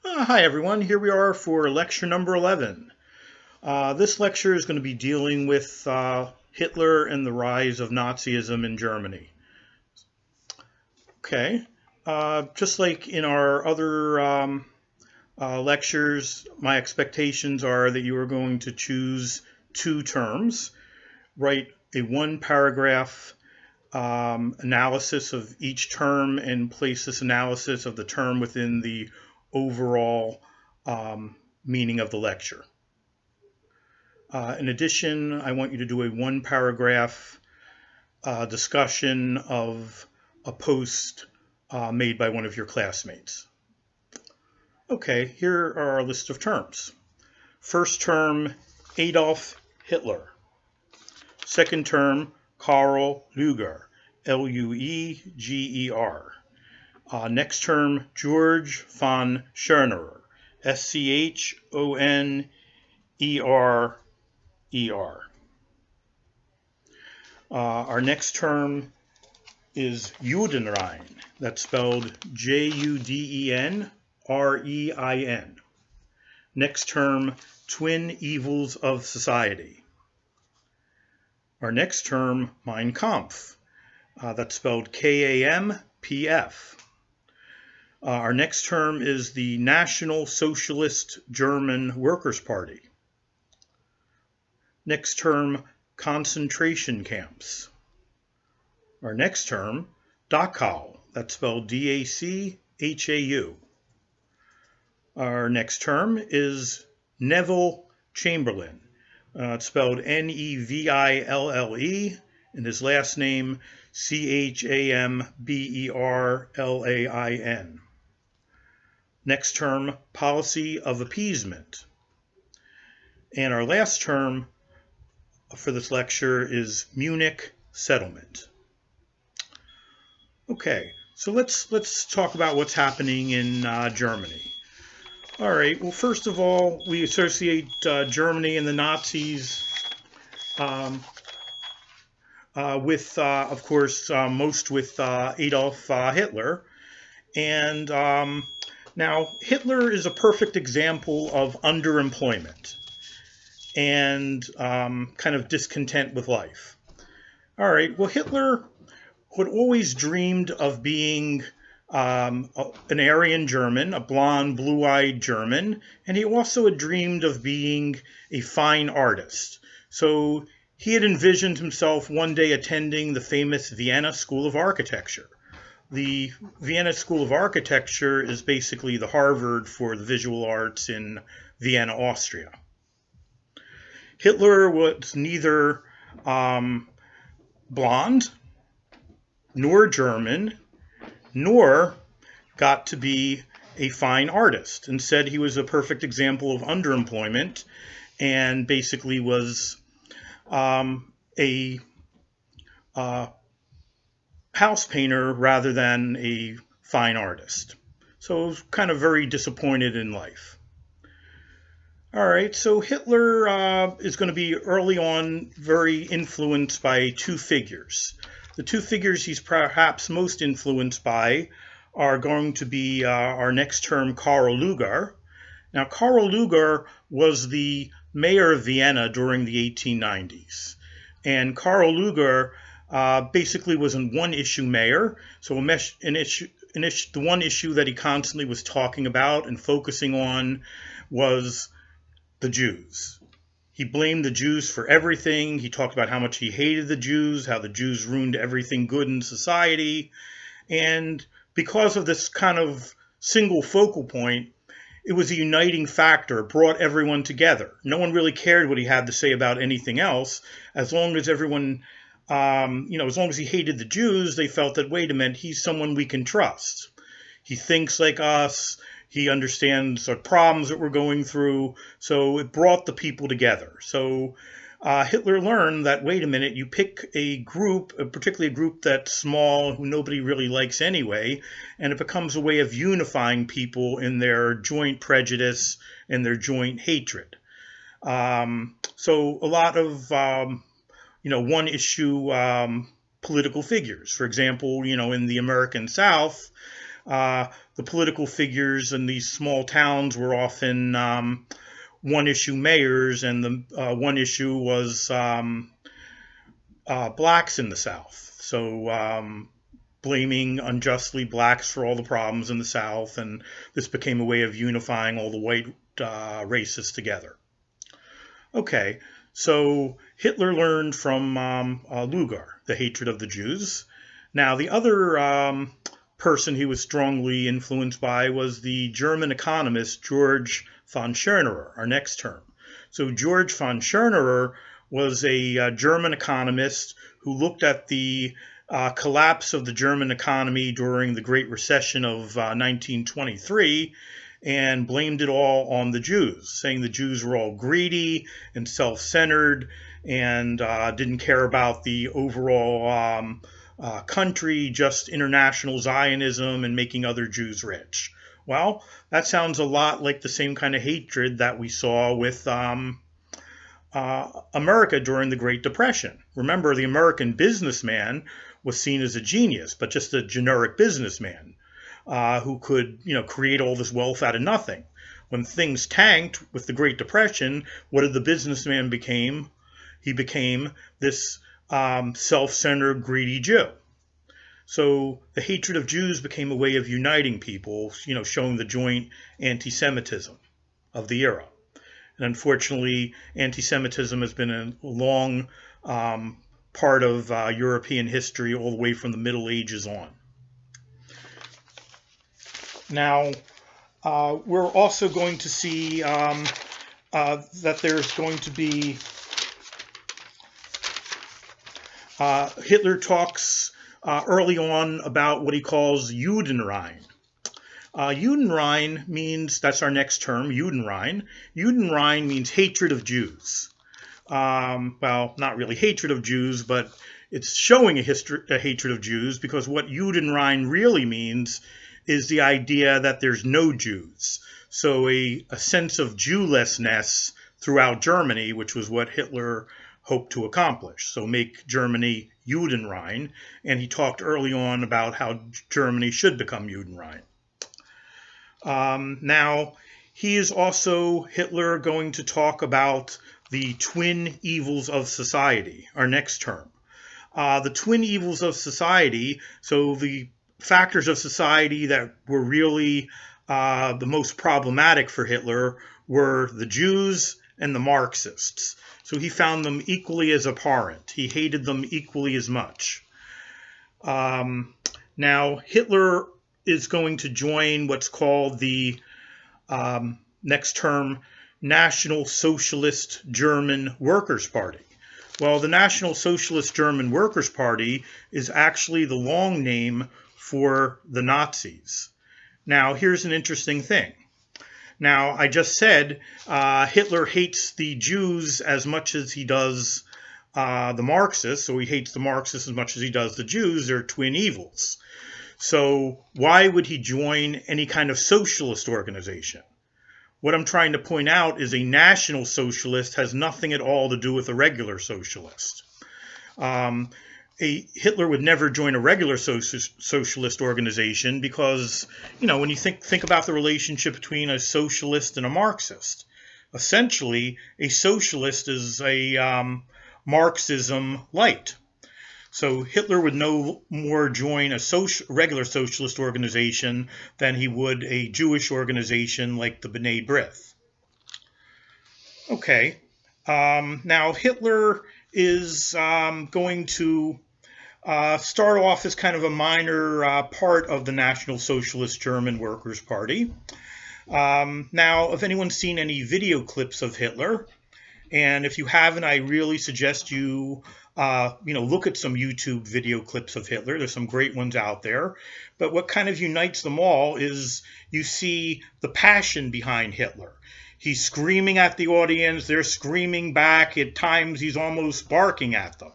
Hi everyone, here we are for lecture number 11. This lecture is going to be dealing with Hitler and the rise of Nazism in Germany. Okay, just like in our other lectures, my expectations are that you are going to choose two terms, write a one paragraph analysis of each term and place this analysis of the term within the overall meaning of the lecture. In addition, I want you to do a one paragraph discussion of a post made by one of your classmates. Okay, here are our list of terms. First term, Adolf Hitler. Second term, Karl Lueger, Lueger. Next term, George von Schoner, Schoner. Our next term is Judenrein. That's spelled Judenrein. Next term, Twin Evils of Society. Our next term, Mein Kampf. That's spelled Kampf. Our next term is the National Socialist German Workers' Party. Next term, concentration camps. Our next term, Dachau. That's spelled Dachau. Our next term is Neville Chamberlain. It's spelled Neville, and his last name Chamberlain. Next term, policy of appeasement. And our last term for this lecture is Munich settlement. Okay, so let's talk about what's happening in Germany. All right, well, first of all, we associate Germany and the Nazis with, of course, most with Adolf Hitler. And now, Hitler is a perfect example of underemployment and kind of discontent with life. All right, well, Hitler had always dreamed of being an Aryan German, a blonde, blue-eyed German, and he also had dreamed of being a fine artist. So he had envisioned himself one day attending the famous Vienna School of Architecture. The Vienna School of Architecture is basically the Harvard for the visual arts in Vienna, Austria. Hitler was neither blonde, nor German, nor got to be a fine artist. Instead, he was a perfect example of underemployment and basically was a house painter rather than a fine artist. So kind of very disappointed in life. All right, so Hitler is going to be early on very influenced by two figures. The two figures he's perhaps most influenced by are going to be our next term, Karl Lueger. Now, Karl Lueger was the mayor of Vienna during the 1890s. And Karl Lueger basically was a one-issue mayor. So the one issue that he constantly was talking about and focusing on was the Jews. He blamed the Jews for everything. He talked about how much he hated the Jews, how the Jews ruined everything good in society. And because of this kind of single focal point, it was a uniting factor. It brought everyone together. No one really cared what he had to say about anything else. As long as everyone, as long as he hated the Jews, they felt that, wait a minute, he's someone we can trust. He thinks like us. He understands the problems that we're going through. So it brought the people together. So Hitler learned that, wait a minute, you pick a group, particularly a group that's small, who nobody really likes anyway, and it becomes a way of unifying people in their joint prejudice and their joint hatred. So a lot of, one issue political figures. For example, in the American South, the political figures in these small towns were often one-issue mayors, and the one issue was blacks in the South. So blaming unjustly blacks for all the problems in the South, and this became a way of unifying all the white races together. Okay, so Hitler learned from Lugar, the hatred of the Jews. Now, the other person he was strongly influenced by was the German economist George von Schörnerer, our next term. So George von Schörnerer was a German economist who looked at the collapse of the German economy during the Great Recession of 1923 and blamed it all on the Jews, saying the Jews were all greedy and self-centered and didn't care about the overall country, just international Zionism and making other Jews rich. Well, that sounds a lot like the same kind of hatred that we saw with America during the Great Depression. Remember, the American businessman was seen as a genius, but just a generic businessman who could, create all this wealth out of nothing. When things tanked with the Great Depression, what did the businessman become? He became this self-centered, greedy Jew. So the hatred of Jews became a way of uniting people, showing the joint anti-Semitism of the era. And unfortunately, anti-Semitism has been a long part of European history all the way from the Middle Ages on. Now, we're also going to see that there's going to be Hitler talks early on about what he calls Judenrein. Judenrein means, that's our next term, Judenrein. Judenrein means hatred of Jews. Well, not really hatred of Jews, but it's showing a hatred of Jews, because what Judenrein really means is the idea that there's no Jews. So a sense of Jewlessness throughout Germany, which was what Hitler hoped to accomplish. So make Germany Judenrein, and he talked early on about how Germany should become Judenrein. Now, he is also, Hitler, going to talk about the twin evils of society, our next term. The twin evils of society, so the factors of society that were really the most problematic for Hitler were the Jews and the Marxists. So he found them equally as abhorrent. He hated them equally as much. Now, Hitler is going to join what's called the next term National Socialist German Workers' Party. Well, the National Socialist German Workers' Party is actually the long name for the Nazis. Now, here's an interesting thing. Now, I just said Hitler hates the Jews as much as he does the Marxists, so he hates the Marxists as much as he does the Jews. They're twin evils. So why would he join any kind of socialist organization? What I'm trying to point out is a National Socialist has nothing at all to do with a regular socialist. Hitler would never join a regular socialist organization because, when you think about the relationship between a socialist and a Marxist, essentially a socialist is a Marxism light. So Hitler would no more join a regular socialist organization than he would a Jewish organization like the B'nai B'rith. Okay, now Hitler is going to start off as kind of a minor part of the National Socialist German Workers' Party. Now, if anyone's seen any video clips of Hitler, and if you haven't, I really suggest you look at some YouTube video clips of Hitler. There's some great ones out there. But what kind of unites them all is you see the passion behind Hitler. He's screaming at the audience. They're screaming back. At times, he's almost barking at them.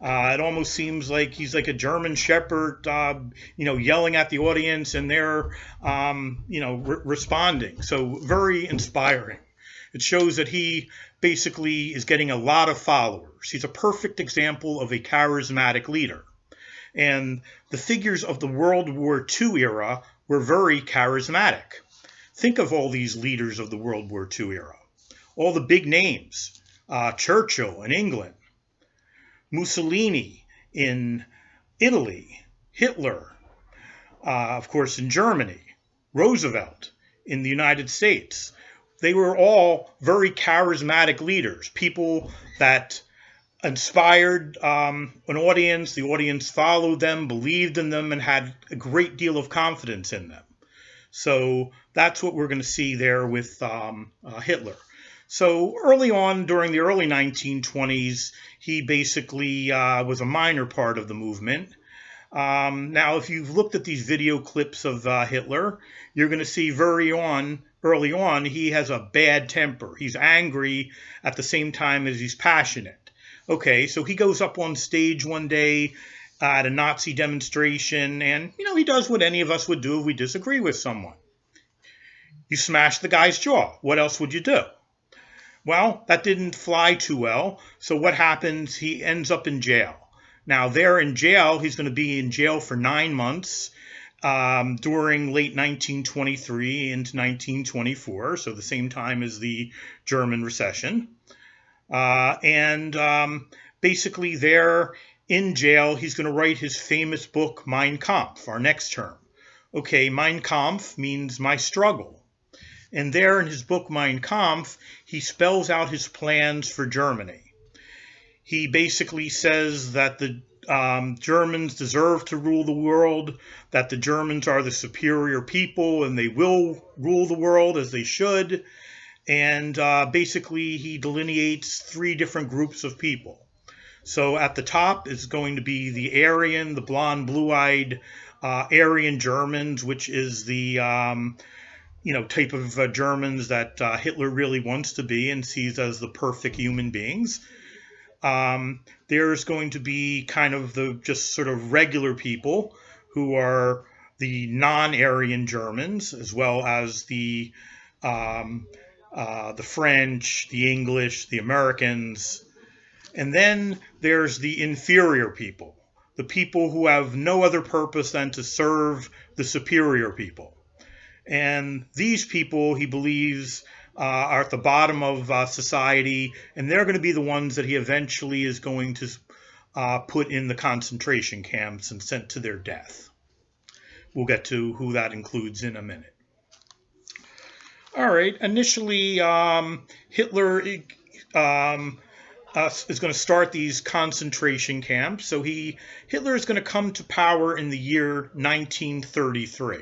It almost seems like he's like a German shepherd, yelling at the audience, and they're, responding. So very inspiring. It shows that he basically is getting a lot of followers. He's a perfect example of a charismatic leader. And the figures of the World War II era were very charismatic. Think of all these leaders of the World War II era. All the big names, Churchill in England, Mussolini in Italy, Hitler, of course, in Germany, Roosevelt in the United States. They were all very charismatic leaders, people that inspired an audience. The audience followed them, believed in them, and had a great deal of confidence in them. So that's what we're going to see there with Hitler. So early on, during the early 1920s, he basically was a minor part of the movement. Now, if you've looked at these video clips of Hitler, you're going to see early on, he has a bad temper. He's angry at the same time as he's passionate. Okay, so he goes up on stage one day at a Nazi demonstration, and, he does what any of us would do if we disagree with someone. You smash the guy's jaw. What else would you do? Well, that didn't fly too well. So what happens? He ends up in jail. Now, there in jail, he's going to be in jail for 9 months during late 1923 into 1924, so the same time as the German recession. Basically there in jail, he's going to write his famous book, Mein Kampf, our next term. Okay, Mein Kampf means my struggle. And there in his book, Mein Kampf, he spells out his plans for Germany. He basically says that the Germans deserve to rule the world, that the Germans are the superior people and they will rule the world as they should. And basically he delineates 3 different groups of people. So at the top is going to be the Aryan, the blonde, blue-eyed Aryan Germans, which is the type of Germans that Hitler really wants to be and sees as the perfect human beings. There's going to be kind of the just sort of regular people who are the non-Aryan Germans, as well as the French, the English, the Americans. And then there's the inferior people, the people who have no other purpose than to serve the superior people. And these people, he believes, are at the bottom of society, and they're going to be the ones that he eventually is going to put in the concentration camps and sent to their death. We'll get to who that includes in a minute. All right, initially Hitler is going to start these concentration camps. So Hitler is going to come to power in the year 1933.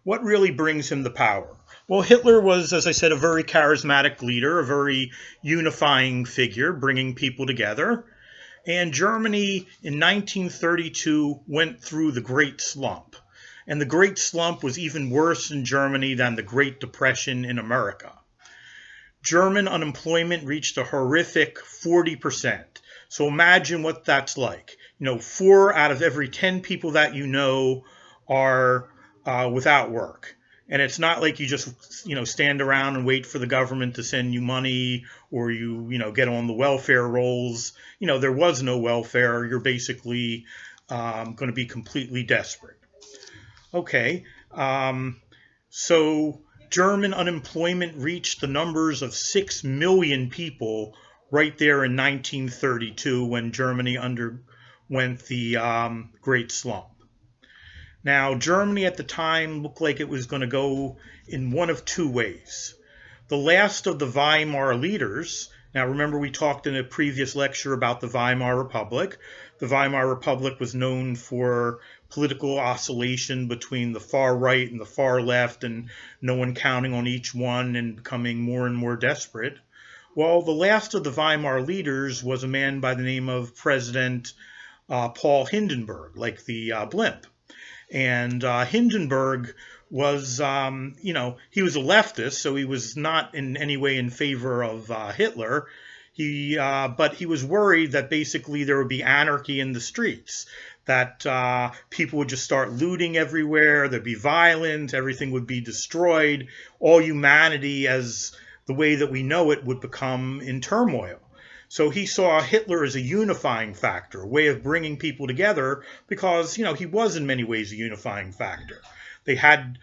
What really brings him to power? Well, Hitler was, as I said, a very charismatic leader, a very unifying figure, bringing people together. And Germany in 1932 went through the Great Slump. And the Great Slump was even worse in Germany than the Great Depression in America. German unemployment reached a horrific 40%. So imagine what that's like. 4 out of every 10 people that you know are without work. And it's not like you just, stand around and wait for the government to send you money or you get on the welfare rolls. There was no welfare. You're basically going to be completely desperate. Okay, so German unemployment reached the numbers of 6 million people right there in 1932 when Germany underwent the Great Slump. Now, Germany at the time looked like it was going to go in one of 2 ways. The last of the Weimar leaders, now remember we talked in a previous lecture about the Weimar Republic. The Weimar Republic was known for political oscillation between the far right and the far left, and no one counting on each one and becoming more and more desperate. Well, the last of the Weimar leaders was a man by the name of President Paul Hindenburg, like the blimp. And Hindenburg was, he was a leftist, so he was not in any way in favor of Hitler. But he was worried that basically there would be anarchy in the streets, that people would just start looting everywhere, there'd be violence, everything would be destroyed, all humanity as the way that we know it would become in turmoil. So he saw Hitler as a unifying factor, a way of bringing people together because, he was in many ways a unifying factor. They had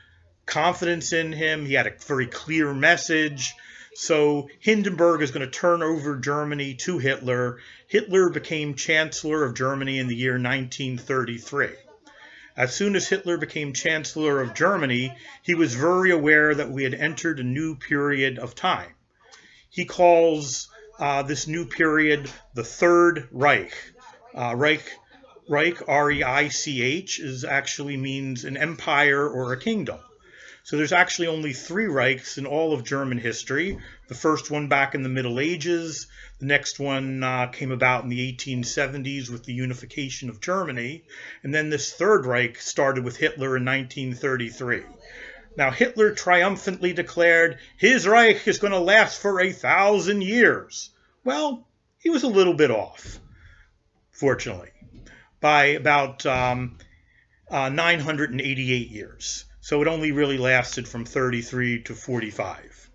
confidence in him. He had a very clear message. So Hindenburg is going to turn over Germany to Hitler. Hitler became Chancellor of Germany in the year 1933. As soon as Hitler became Chancellor of Germany, he was very aware that we had entered a new period of time. He calls this new period the Third Reich. Reich, R-E-I-C-H, actually means an empire or a kingdom. So there's actually only 3 Reichs in all of German history. The first one back in the Middle Ages. The next one came about in the 1870s with the unification of Germany. And then this Third Reich started with Hitler in 1933. Now, Hitler triumphantly declared his Reich is going to last for 1,000 years. Well, he was a little bit off, fortunately, by about 988 years. So it only really lasted from 33 to 45.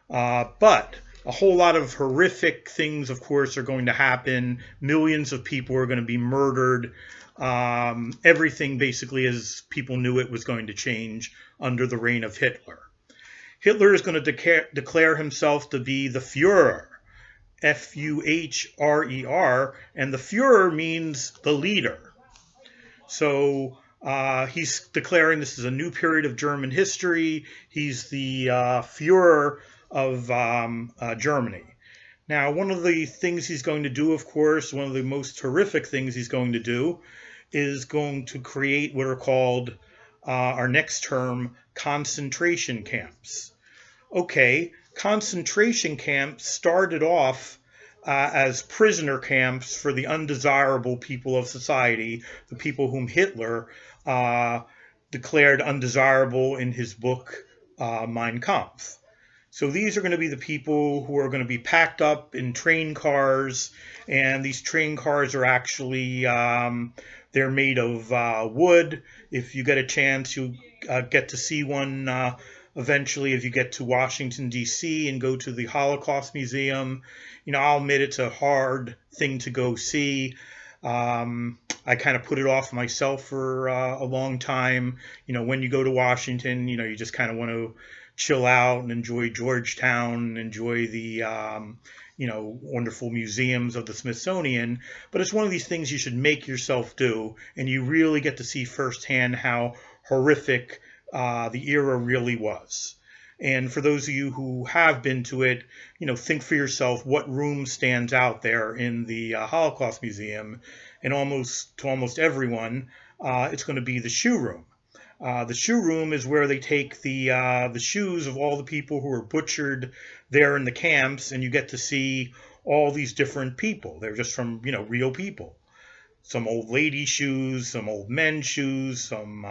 But a whole lot of horrific things, of course, are going to happen. Millions of people are going to be murdered. Everything basically as people knew it was going to change under the reign of Hitler. Hitler is going to declare himself to be the Führer, F-U-H-R-E-R, and the Führer means the leader. So he's declaring this is a new period of German history. He's the Führer of Germany. Now, one of the things he's going to do, of course, one of the most horrific things he's going to do is going to create what are called our next term, concentration camps. Okay, concentration camps started off as prisoner camps for the undesirable people of society, the people whom Hitler declared undesirable in his book Mein Kampf. So these are going to be the people who are going to be packed up in train cars, and these train cars are actually they're made of wood. If you get a chance, you'll get to see one eventually if you get to Washington, D.C. and go to the Holocaust Museum. You know, I'll admit it's a hard thing to go see. I kind of put it off myself for a long time. You know, when you go to Washington, you know, you just kind of want to chill out and enjoy Georgetown, enjoy the you know, wonderful museums of the Smithsonian. But it's one of these things you should make yourself do, and you really get to see firsthand how horrific the era really was. And for those of you who have been to it, you know, think for yourself what room stands out there in the Holocaust Museum. And to almost everyone, it's going to be the shoe room. The shoe room is where they take the shoes of all the people who were butchered there in the camps, and you get to see all these different people. They're just from, you know, real people. Some old lady shoes, some old men's shoes, some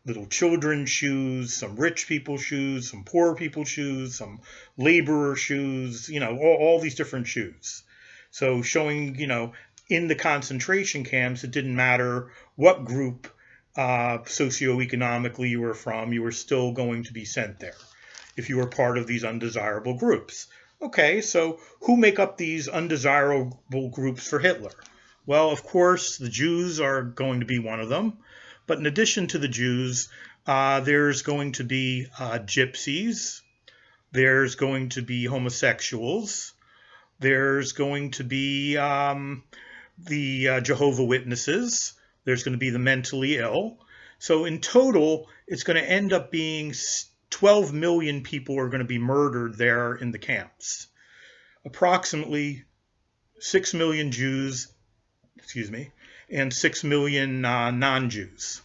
little children's shoes, some rich people's shoes, some poor people's shoes, some laborer shoes, you know, all these different shoes. So showing, you know, in the concentration camps, it didn't matter what group socioeconomically you were from, you were still going to be sent there if you were part of these undesirable groups. Okay, so who make up these undesirable groups for Hitler? Well, of course, the Jews are going to be one of them. But in addition to the Jews, there's going to be gypsies. There's going to be homosexuals. There's going to be the Jehovah's Witnesses. There's going to be the mentally ill. So in total, it's going to end up being 12 million people are going to be murdered there in the camps. Approximately 6 million Jews, and 6 million non-Jews.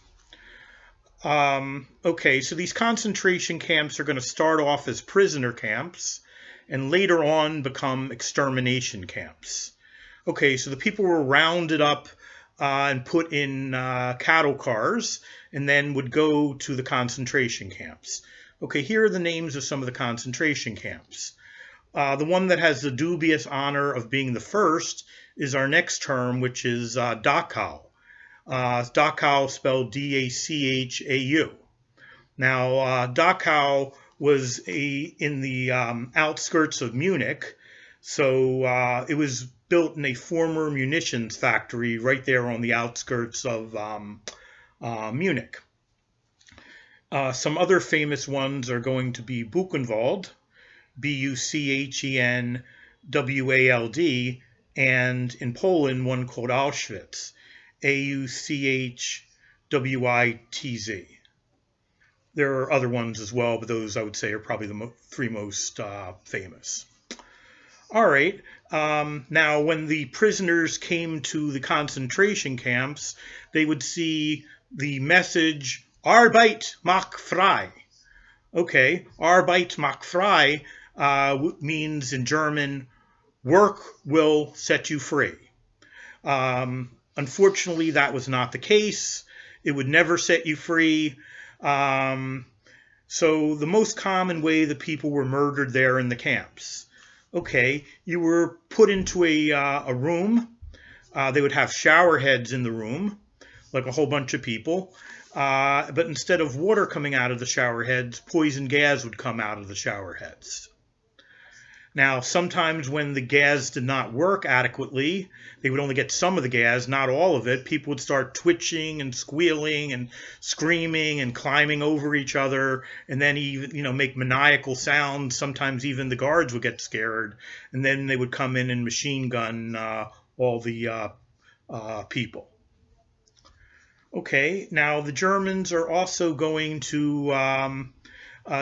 Okay, so these concentration camps are going to start off as prisoner camps and later on become extermination camps. Okay, so the people were rounded up and put in cattle cars and then would go to the concentration camps. Okay, here are the names of some of the concentration camps. The one that has the dubious honor of being the first is our next term, which is Dachau. Dachau spelled D-A-C-H-A-U. Now, Dachau was in the outskirts of Munich, so it was built in a former munitions factory right there on the outskirts of Munich. Some other famous ones are going to be Buchenwald, Buchenwald, and in Poland, one called Auschwitz, Auschwitz. There are other ones as well, but those I would say are probably the three most famous. All right. Now, when the prisoners came to the concentration camps, they would see the message Arbeit macht frei. Okay, Arbeit macht frei means in German, work will set you free. Unfortunately, that was not the case. It would never set you free. So the most common way that people were murdered there in the camps. Okay, you were put into a room. They would have shower heads in the room, like a whole bunch of people. But instead of water coming out of the shower heads, poison gas would come out of the shower heads. Now, sometimes when the gas did not work adequately, they would only get some of the gas, not all of it. People would start twitching and squealing and screaming and climbing over each other, and then even, make maniacal sounds. Sometimes even the guards would get scared, and then they would come in and machine gun all the people. Okay, now the Germans are also going to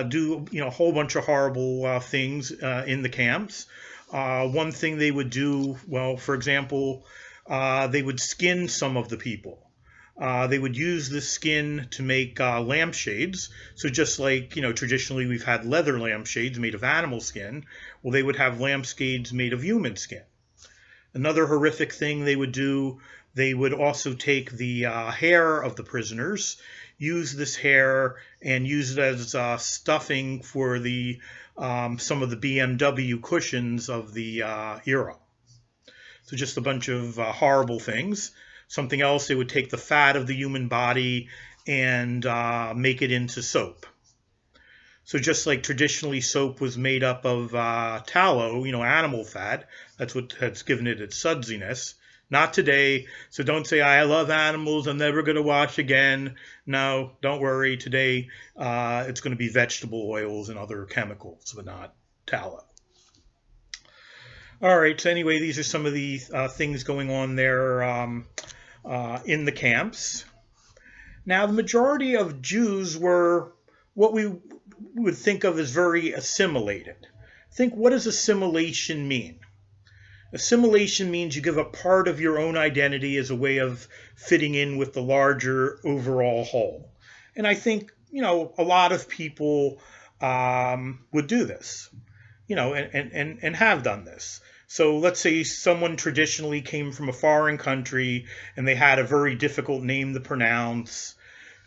do a whole bunch of horrible things in the camps. One thing they would do, well, for example, they would skin some of the people. They would use the skin to make lampshades. So just like, traditionally we've had leather lampshades made of animal skin, well, they would have lampshades made of human skin. Another horrific thing they would do, they would also take the hair of the prisoners, use this hair and use it as stuffing for the some of the BMW cushions of the era. So just a bunch of horrible things. Something else, they would take the fat of the human body and make it into soap. So just like traditionally soap was made up of tallow, animal fat, that's what has given it its sudsiness. Not today. So don't say, I love animals, I'm never going to wash again. No, don't worry. Today it's going to be vegetable oils and other chemicals, but not tallow. All right. So anyway, these are some of the things going on there in the camps. Now, the majority of Jews were what we would think of as very assimilated. Think, what does assimilation mean? Assimilation means you give up part of your own identity as a way of fitting in with the larger overall whole. And I think, a lot of people would do this, and have done this. So let's say someone traditionally came from a foreign country and they had a very difficult name to pronounce.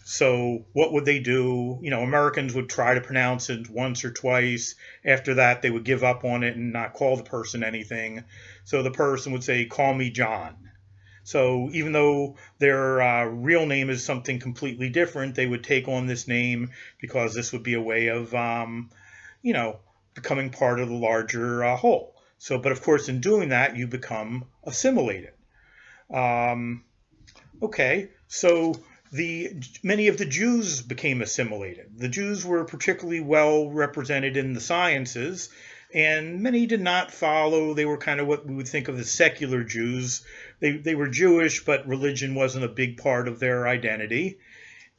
So what would they do? Americans would try to pronounce it once or twice. After that, they would give up on it and not call the person anything. So the person would say, call me John. So even though their real name is something completely different, they would take on this name because this would be a way of, becoming part of the larger whole. So, but of course, in doing that, you become assimilated. Okay, so many of the Jews became assimilated. The Jews were particularly well represented in the sciences, and many did not follow. They were kind of what we would think of as secular Jews. They were Jewish, but religion wasn't a big part of their identity.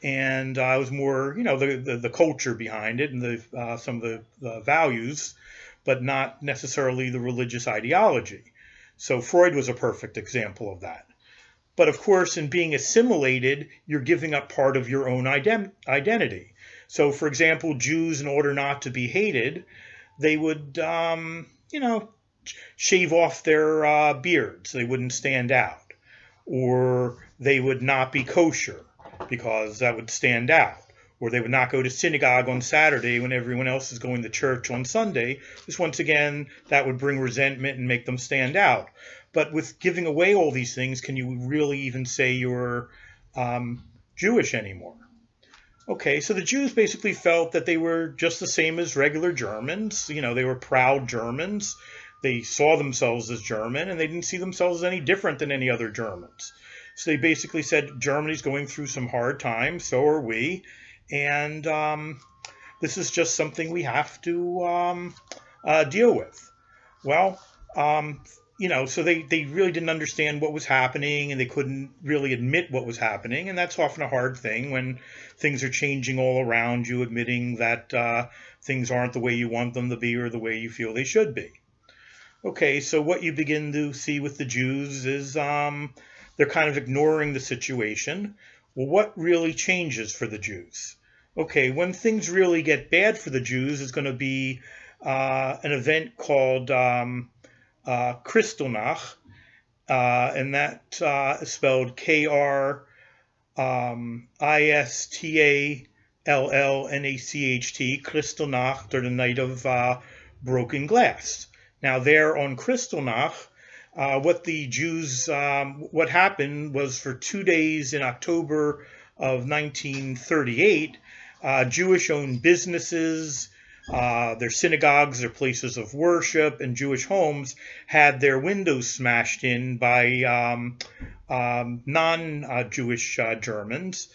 And it was more, the culture behind it and some of the values, but not necessarily the religious ideology. So Freud was a perfect example of that. But of course, in being assimilated, you're giving up part of your own identity. So, for example, Jews, in order not to be hated, they would, shave off their beards. They wouldn't stand out. Or they would not be kosher because that would stand out. Or they would not go to synagogue on Saturday when everyone else is going to church on Sunday. Just once again, that would bring resentment and make them stand out. But with giving away all these things, can you really even say you're Jewish anymore? Okay, so the Jews basically felt that they were just the same as regular Germans. They were proud Germans. They saw themselves as German, and they didn't see themselves as any different than any other Germans. So they basically said, Germany's going through some hard times, so are we. And this is just something we have to deal with. Well, um, so they really didn't understand what was happening, and they couldn't really admit what was happening. And that's often a hard thing when things are changing all around you, admitting that things aren't the way you want them to be or the way you feel they should be. Okay, so what you begin to see with the Jews is they're kind of ignoring the situation. Well, what really changes for the Jews? Okay, when things really get bad for the Jews is going to be an event called Kristallnacht, and that is spelled Kristallnacht, Kristallnacht, or the night of broken glass. Now, there on Kristallnacht, what happened was for 2 days in October of 1938, Jewish-owned businesses, their synagogues, their places of worship, and Jewish homes had their windows smashed in by non-Jewish Germans.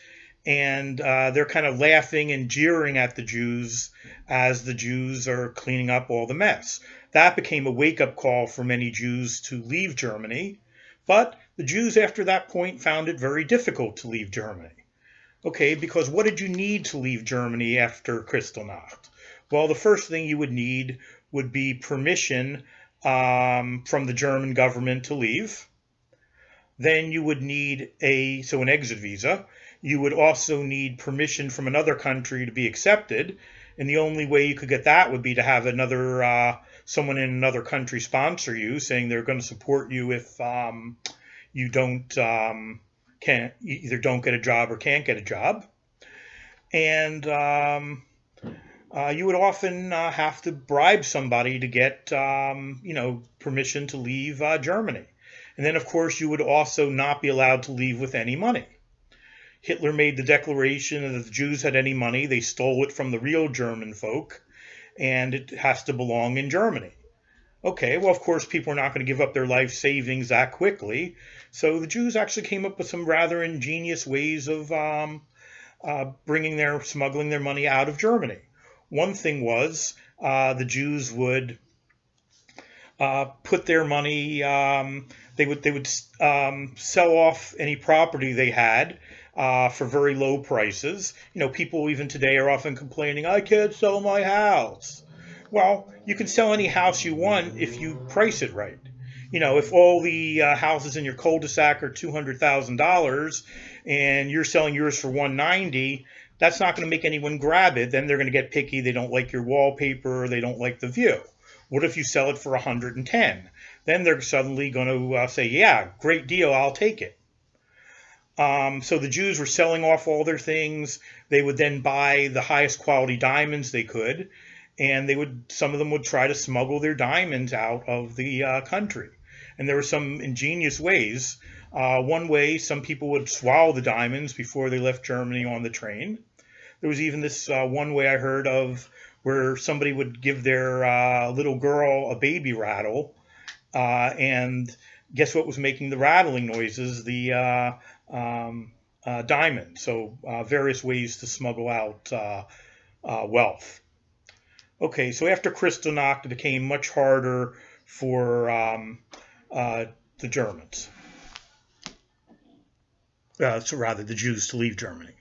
And they're kind of laughing and jeering at the Jews as the Jews are cleaning up all the mess. That became a wake-up call for many Jews to leave Germany. But the Jews after that point found it very difficult to leave Germany. Okay, because what did you need to leave Germany after Kristallnacht? Well, the first thing you would need would be permission from the German government to leave. Then you would need an exit visa. You would also need permission from another country to be accepted. And the only way you could get that would be to have someone in another country sponsor you, saying they're going to support you if you either don't get a job or can't get a job. And you would often have to bribe somebody to get, permission to leave Germany. And then, of course, you would also not be allowed to leave with any money. Hitler made the declaration that if the Jews had any money, they stole it from the real German folk, and it has to belong in Germany. Okay, well, of course, people are not going to give up their life savings that quickly. So the Jews actually came up with some rather ingenious ways of smuggling their money out of Germany. One thing was the Jews would put their money. They would sell off any property they had for very low prices. People even today are often complaining, "I can't sell my house." Well, you can sell any house you want if you price it right. If all the houses in your cul-de-sac are $200,000 and you're selling yours for $190, that's not going to make anyone grab it. Then they're going to get picky. They don't like your wallpaper, or they don't like the view. What if you sell it for 110? Then they're suddenly going to say, "Yeah, great deal, I'll take it." So the Jews were selling off all their things. They would then buy the highest quality diamonds they could, and some of them would try to smuggle their diamonds out of the country. And there were some ingenious ways. One way, some people would swallow the diamonds before they left Germany on the train. There was even this one way I heard of where somebody would give their little girl a baby rattle, and guess what was making the rattling noises? The diamond. So various ways to smuggle out wealth. Okay, so after Kristallnacht, it became much harder for the Germans. The Jews to leave Germany.